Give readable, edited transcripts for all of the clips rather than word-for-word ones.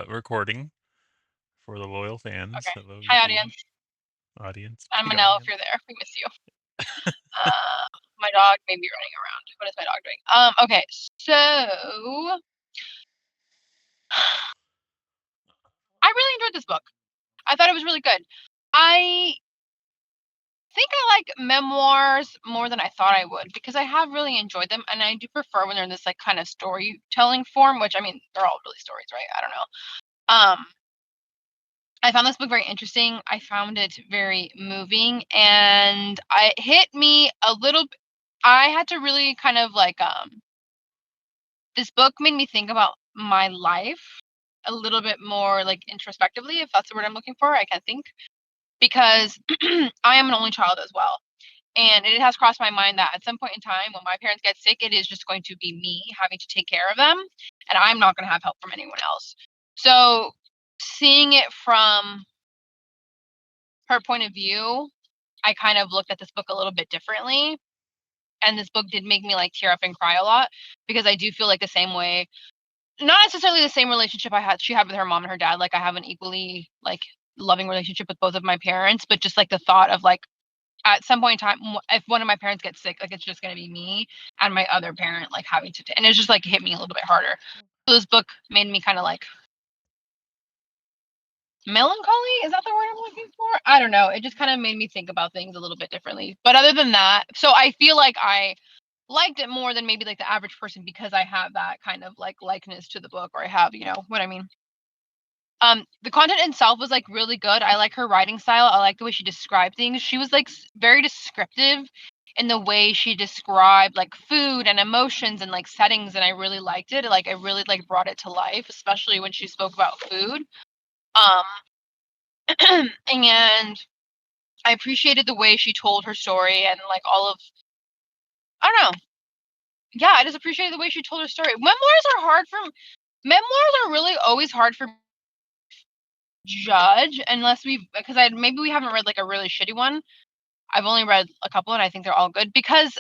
recording for the loyal fans. Okay. Hello, Hi, YouTube audience. audience. I'm Hey, Manel, if audience. you're there. We miss you. My dog may be running around. What is my dog doing? Okay, so I really enjoyed this book. I thought it was really good. I think I like memoirs more than I thought I would because I have really enjoyed them, and I do prefer when they're in this like kind of storytelling form, which I mean they're all really stories, right? I don't know. I found this book very interesting. I found it very moving, and it hit me a little. I had to really kind of like this book made me think about my life a little bit more like introspectively, if that's the word I'm looking for. I can't think because I am an only child as well. And it has crossed my mind that at some point in time when my parents get sick, it is just going to be me having to take care of them, and I'm not going to have help from anyone else. So seeing it from her point of view, I kind of looked at this book a little bit differently. And this book did make me like tear up and cry a lot because I do feel like the same way. Not necessarily the same relationship she had with her mom and her dad. Like I have an equally like loving relationship with both of my parents, but just like the thought of like at some point in time, if one of my parents gets sick, like it's just gonna be me and my other parent like having to, and it's just like hit me a little bit harder. So this book made me kind of like melancholy. Is that the word I'm looking for? I don't know. It just kind of made me think about things a little bit differently. But other than that, so I feel like I liked it more than maybe like the average person because I have that kind of like likeness to the book, or I have, you know what I mean. The content itself was like really good. I like her writing style. I like the way she described things. She was like very descriptive in the way she described like food and emotions and like settings, and I really liked it. Like I really like brought it to life, especially when she spoke about food. Um and I appreciated the way she told her story and like all of, I don't know. Yeah, I just appreciated the way she told her story. Memoirs are really always hard for judge unless because I maybe we haven't read like a really shitty one. I've only read a couple and I think they're all good because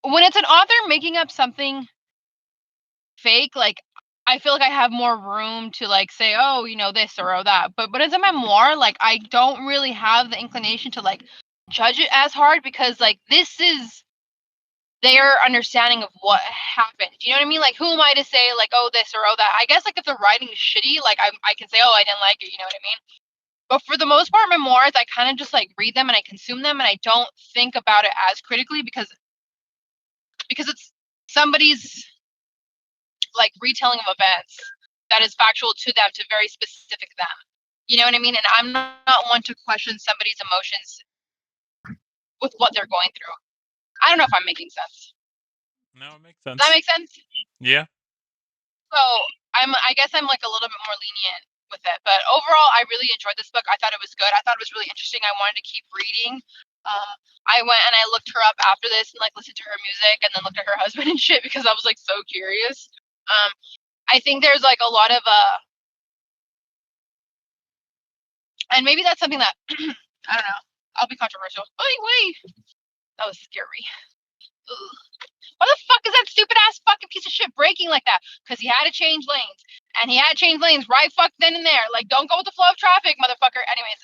when it's an author making up something fake, like I feel like I have more room to like say, oh, you know, this or oh that. But as a memoir, like I don't really have the inclination to like judge it as hard because like this is their understanding of what happened. You know what I mean? Like who am I to say like oh this or oh that? I guess like if the writing is shitty, like I can say oh I didn't like it. You know what I mean? But for the most part, memoirs I kind of just like read them and I consume them and I don't think about it as critically because it's somebody's like retelling of events that is factual to them, to very specific them. You know what I mean? And I'm not one to question somebody's emotions with what they're going through. I don't know if I'm making sense. No, it makes Does that sense. make sense? Yeah. So I guess I'm like a little bit more lenient with it. But overall, I really enjoyed this book. I thought it was good. I thought it was really interesting. I wanted to keep reading. Um, I went and I looked her up after this and like listened to her music and then looked at her husband and shit because I was like so curious. Um, I think there's like a lot of and maybe that's something that I don't know. I'll be controversial. Wait, that was scary. Ugh. Why the fuck is that stupid ass fucking piece of shit braking like that? Because he had to change lanes, and he had to change lanes right fuck then and there. Like, don't go with the flow of traffic, motherfucker. Anyways,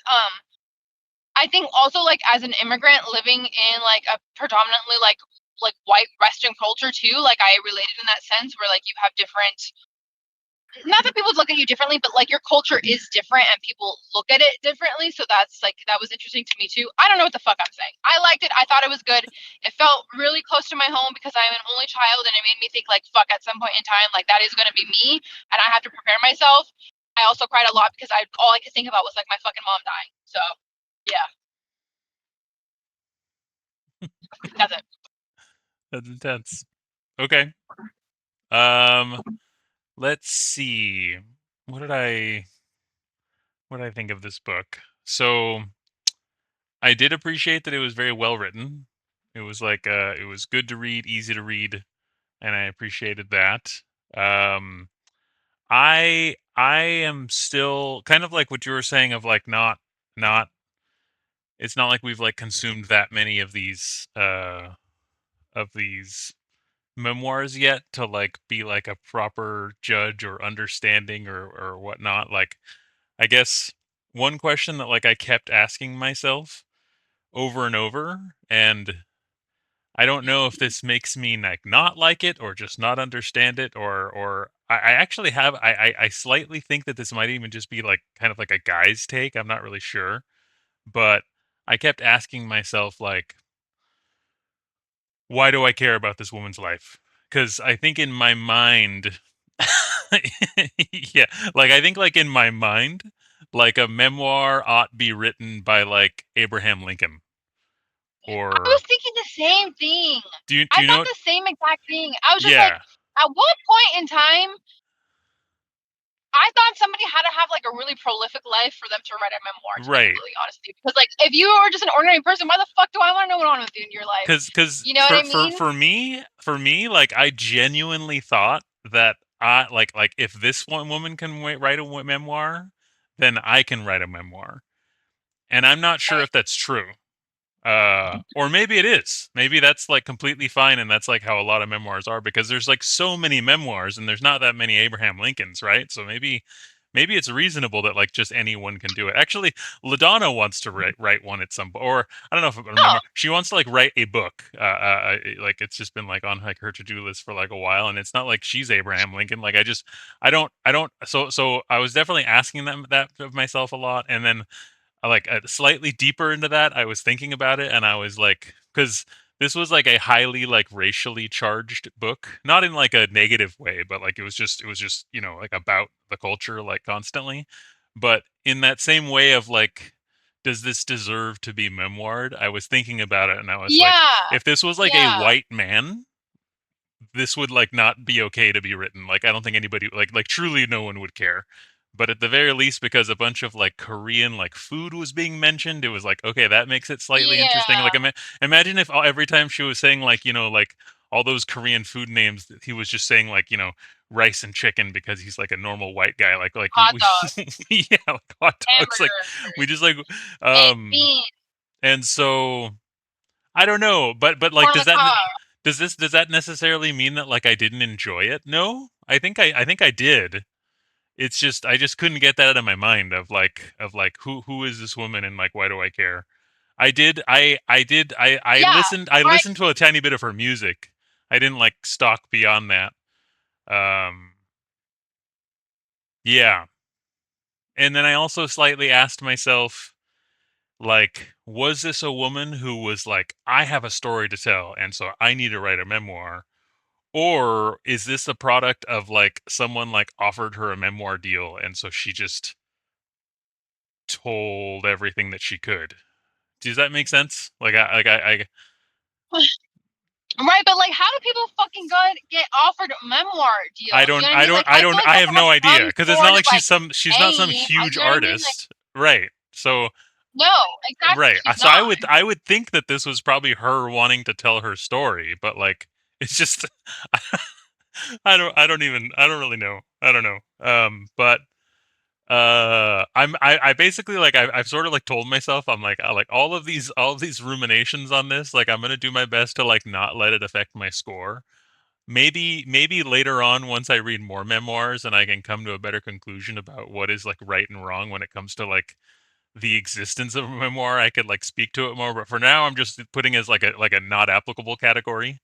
I think also like as an immigrant living in like a predominantly like white Western culture too, like I related in that sense where like you have different, not that people look at you differently, but like your culture is different and people look at it differently. So that's like that was interesting to me too. I don't know what the fuck I'm saying. I liked it. I thought it was good. It felt really close to my home because I'm an only child, and it made me think like fuck at some point in time like that is going to be me, and I have to prepare myself. I also cried a lot because I all I could think about was like my fucking mom dying. So yeah, that's it. That's intense. Okay. Um, let's see. What did I what did I think of this book? So I did appreciate that it was very well written. It was like it was good to read, easy to read, and I appreciated that. Um, I am still kind of like what you were saying of like not it's not like we've like consumed that many of these memoirs yet to like be like a proper judge or understanding or whatnot. Like I guess one question that like I kept asking myself over and over, and I don't know if this makes me not like it or just not understand it, or I actually have I slightly think that this might even just be like kind of like a guy's take. I'm not really sure, but I kept asking myself like, why do I care about this woman's life? Because I think in my mind, yeah, like I think like in my mind, like a memoir ought be written by like Abraham Lincoln, I was or thinking the same thing. do I you thought know? the same exact thing. I was just like, Yeah, at what point in time I thought somebody had to have like a really prolific life for them to write a memoir, to be right. completely honest with you. Because like if you were just an ordinary person, why the fuck do I want to know what went on with you in your life? Because You know what I mean? for me, like I genuinely thought that I like if this one woman can write a memoir, then I can write a memoir, and I'm not sure Right. if that's true. Or maybe it is. Maybe that's like completely fine, and that's like how a lot of memoirs are because there's like so many memoirs, and there's not that many Abraham Lincolns, right? So maybe it's reasonable that like just anyone can do it. Actually, LaDonna wants to write one at some, or I don't know if I Oh, remember. She wants to like write a book. Like it's just been like on like her to do list for like a while, and it's not like she's Abraham Lincoln. Like I don't. So I was definitely asking them that of myself a lot, and then like slightly deeper into that, I was thinking about it, and I was like, because this was like a highly like racially charged book, not in like a negative way, but like it was just like about the culture like constantly, but in that same way of like, does this deserve to be memoired? I was thinking about it, and I was like, yeah, if this was like a yeah, white man, this would like not be okay to be written. Like I don't think anybody like truly no one would care. But at the very least, because a bunch of like Korean like food was being mentioned, it was like okay, that makes it slightly interesting. yeah. Like imagine if every time she was saying like like all those Korean food names, he was just saying like rice and chicken because he's like a normal white guy. Like Hot we dog, yeah, like hot dogs. Like we hamburger, just like baked um beans, and so I don't know, but like, corn on the cob. does that necessarily mean that like I didn't enjoy it? No, I think I did. It's just I just couldn't get that out of my mind of like who is this woman and like why do I care? Yeah, I right. listened to a tiny bit of her music. I didn't like stalk beyond that. Um, yeah, and then I also slightly asked myself like, was this a woman who was like, I have a story to tell, and so I need to write a memoir? Or is this a product of like someone like offered her a memoir deal and so she just told everything that she could? Does that make sense? Right, but like, how do people fucking get offered memoir deals? You know what I mean? Like, I feel like I that have has no idea some because it's sort not of like like she's not some aim. huge You know what I mean? Like, artist, right? So no, exactly. right, She's so not. I would think that this was probably her wanting to tell her story, but like it's just I don't really know. I don't know. But I basically like I've sort of like told myself I'm like like all of these ruminations on this, like I'm gonna do my best to like not let it affect my score. Maybe later on once I read more memoirs and I can come to a better conclusion about what is like right and wrong when it comes to like the existence of a memoir, I could like speak to it more, but for now I'm just putting it as like a not applicable category.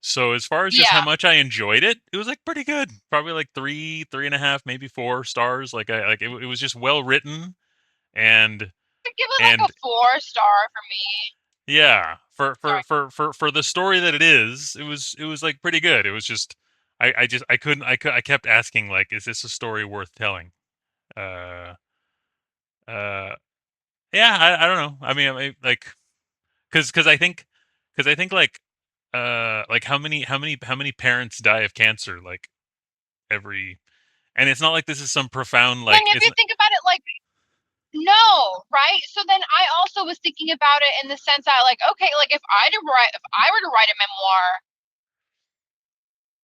So as far as just how Yeah, much I enjoyed it, it was like pretty good. Probably like three and a half, maybe 4 stars. Like it was just well written, and I'd give it like a and 4 star for me. yeah, Sorry. for the story that it was like pretty good. It was just I couldn't I kept asking like, is this a story worth telling? Uh uh yeah, I don't know. I mean, like because I think like how many parents die of cancer like every, and it's not like this is some profound Then like if it's you think about it, like, no, right? So then I also was thinking about it in the sense that, like, okay, like if I were to write a memoir,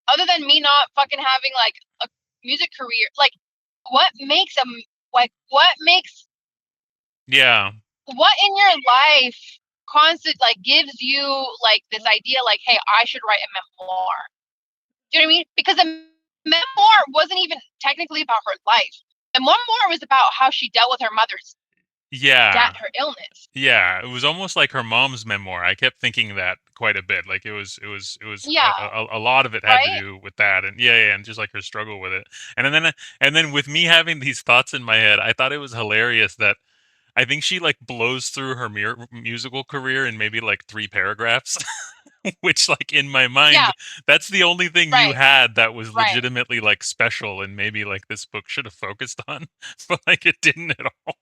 other than me not fucking having like a music career, like, what makes a what makes yeah. what in your life constant like gives you like this idea like, hey, I should write a memoir. Do you know what I mean? Because the memoir wasn't even technically about her life. The memoir was about how she dealt with her mother's Yeah. her illness. Yeah, it was almost like her mom's memoir. I kept thinking that quite a bit. Like it was Yeah, a lot of it had to right, do with that, and yeah, and just like her struggle with it. And then with me having these thoughts in my head, I thought it was hilarious that I think she like blows through her musical career in maybe like 3 paragraphs. Which, like, in my yeah, mind, that's the only thing you right, had that was right. legitimately, like, special and maybe, like, this book should have focused on, but, like, it didn't at all.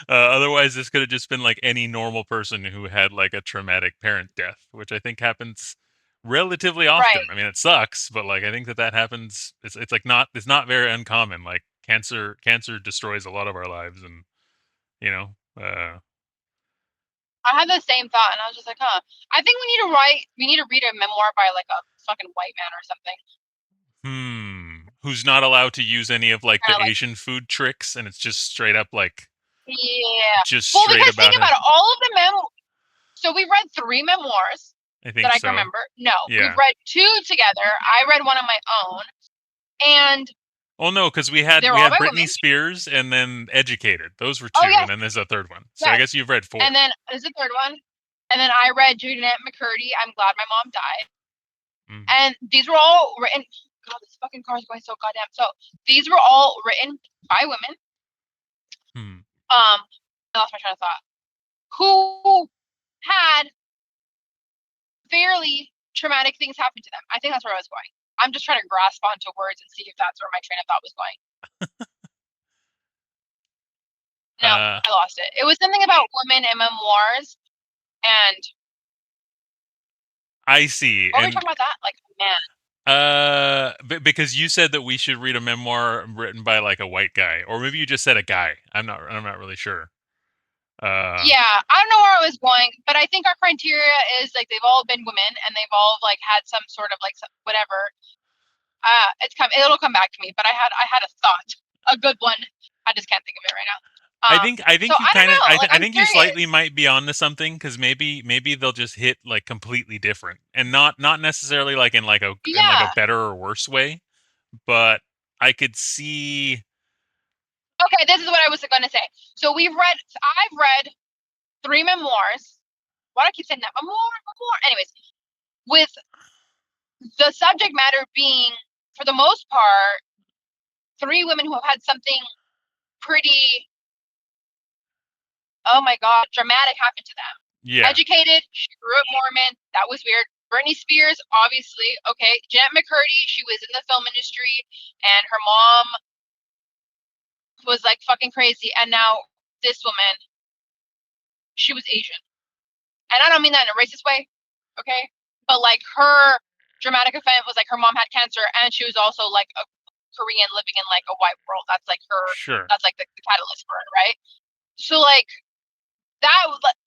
Otherwise, this could have just been, like, any normal person who had, like, a traumatic parent death, which I think happens relatively often. Right. I mean, it sucks, but, like, I think that that happens it's, like, not very uncommon. Like, cancer destroys a lot of our lives and, you know, I had the same thought, and I was just like, huh. I think we need to read a memoir by like a fucking white man or something. who's not allowed to use any of, like, Kind the of like, Asian food tricks, and it's just straight up, like, yeah. just Well, straight because think about about it. it, all of the So we read three memoirs I that think I can so. remember. No, we've Yeah. read two together. I read one on my own, and Oh, no, because we had they're we all had by Britney women. Spears and then Educated. Those were Oh 2, and yes, then there's a 3rd one. So I yes. guess you've read 4. And then there's the third one. And then I read Jeanette McCurdy. I'm glad my mom died. Mm. And these were all written. God, this fucking car is going so goddamn. So these were all written by women. Hmm. I lost my train of thought. Who had fairly traumatic things happen to them. I think that's where I was going. I'm just trying to grasp onto words and see if that's where my train of thought was going. No, Uh, I lost it. It was something about women and memoirs. And I see, what were we and, talking about that? Like, man. because you said that we should read a memoir written by, like, a white guy, or maybe you just said a guy. I'm not really sure. Uh, Yeah, I don't know where I was going, but I think our criteria is like they've all been women and they've all like had some sort of like whatever. It'll come back to me. But I had a thought, a good one. I just can't think of it right now. I think I So think you I don't kind of know. Like I I'm think you slightly curious. might be onto something because maybe they'll just hit like completely different and not necessarily like in like a Yeah. better or worse way, but I could see. Okay, this is what I was going to say. So I've read three memoirs. Why do I keep saying that? Memoir. Anyways, with the subject matter being, for the most part, three women who have had something pretty, oh my God, dramatic happen to them. Yeah, Educated, she grew up Mormon. That was weird. Britney Spears, obviously, okay. Jeanette McCurdy, she was in the film industry, and her mom was like fucking crazy. And now this woman, she was Asian. And I don't mean that in a racist way, okay? But like her dramatic event was like her mom had cancer, and she was also like a Korean living in like a white world. That's like her. sure. That's like the catalyst for it, right? So like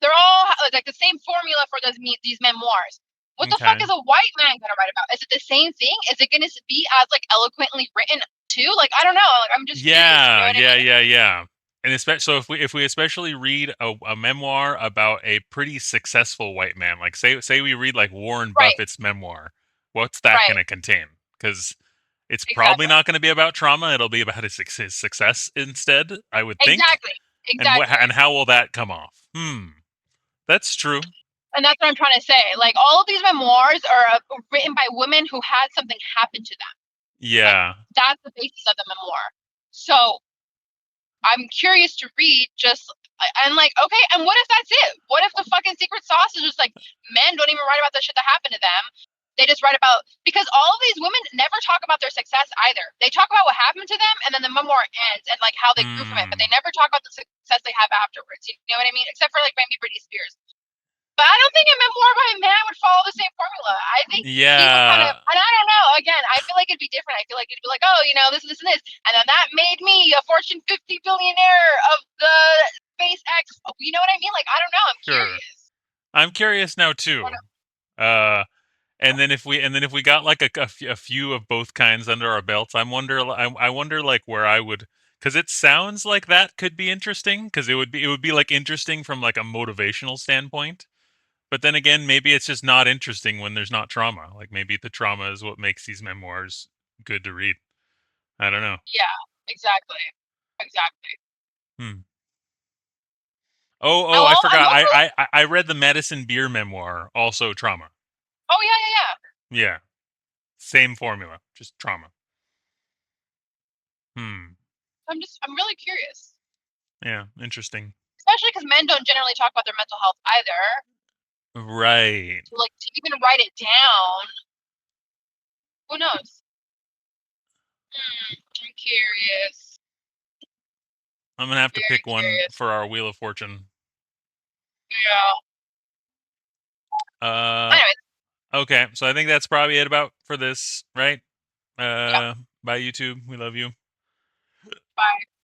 they're all like the same formula for these memoirs. What the fuck Okay. is a white man gonna write about? Is it the same thing? Is it gonna be as like eloquently written too? Like I don't know. Like I'm just curious. You know Yeah, what I yeah, mean? yeah, yeah. And especially so if we especially read a memoir about a pretty successful white man, like say we read like Warren Right. Buffett's memoir, what's that going Right. to contain? Because it's probably Exactly. not going to be about trauma. It'll be about his success instead, I would think. Exactly. And what Exactly. and how will that come off? That's true. And that's what I'm trying to say. Like all of these memoirs are written by women who had something happen to them. Like Yeah, that's the basis of the memoir. So I'm curious to read just and like okay, and what if that's it? What if the fucking secret sauce is just like men don't even write about the shit that happened to them? They just write about because all of these women never talk about their success either. They talk about what happened to them and then the memoir ends and like how they grew from it, but they hmm, never talk about the success they have afterwards. You know what I mean? Except for like maybe Britney Spears. But I don't think a memoir by a man would follow the same formula. I think he would kind of, yeah, and I don't know. Again, I feel like it'd be different. I feel like it'd be like, oh, this and this, and then that made me a Fortune 50 billionaire of the SpaceX. You know what I mean? Like, I don't know. I'm sure. curious. I'm curious now too. Uh, and then if we got like a few of both kinds under our belts, I wonder like where I would, because it sounds like that could be interesting because it would be like interesting from like a motivational standpoint. But then again, maybe it's just not interesting when there's not trauma. Like maybe the trauma is what makes these memoirs good to read. I don't know. Yeah, exactly. Exactly. Hmm. Oh, I I'm forgot. also I read the Medicine Beer memoir, also trauma. oh yeah. Yeah, same formula, just trauma. Hmm. I'm really curious. Yeah, interesting. Especially because men don't generally talk about their mental health either. Right. So like to even write it down, who knows? I'm curious. I'm gonna have to Very pick one curious. for our Wheel of Fortune. Yeah. Uh, Anyways, okay. So I think that's probably it about for this, right? yeah. Bye YouTube. We love you. Bye.